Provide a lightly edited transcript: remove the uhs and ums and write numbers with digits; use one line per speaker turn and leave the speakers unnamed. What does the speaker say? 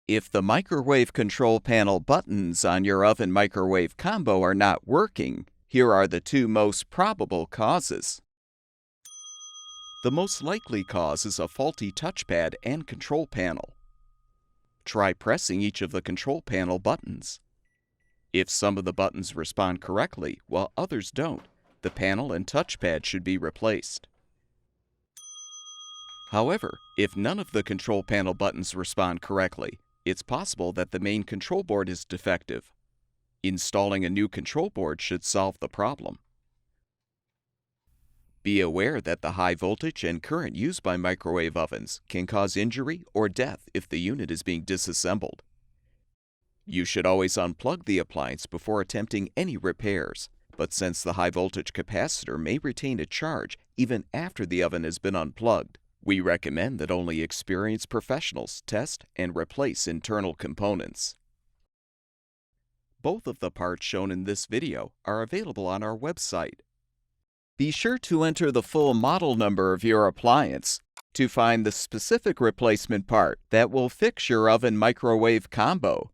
If the microwave control panel buttons on your oven-microwave combo are not working, here are the two most probable causes. The most likely cause is a faulty touchpad and control panel. Try pressing each of the control panel buttons. If some of the buttons respond correctly while others don't, the panel and touchpad should be replaced. However, if none of the control panel buttons respond correctly, it's possible that the main control board is defective. Installing a new control board should solve the problem. Be aware that the high voltage and current used by microwave ovens can cause injury or death if the unit is being disassembled. You should always unplug the appliance before attempting any repairs, but since the high voltage capacitor may retain a charge even after the oven has been unplugged, we recommend that only experienced professionals test and replace internal components. Both of the parts shown in this video are available on our website. Be sure to enter the full model number of your appliance to find the specific replacement part that will fix your oven-microwave combo.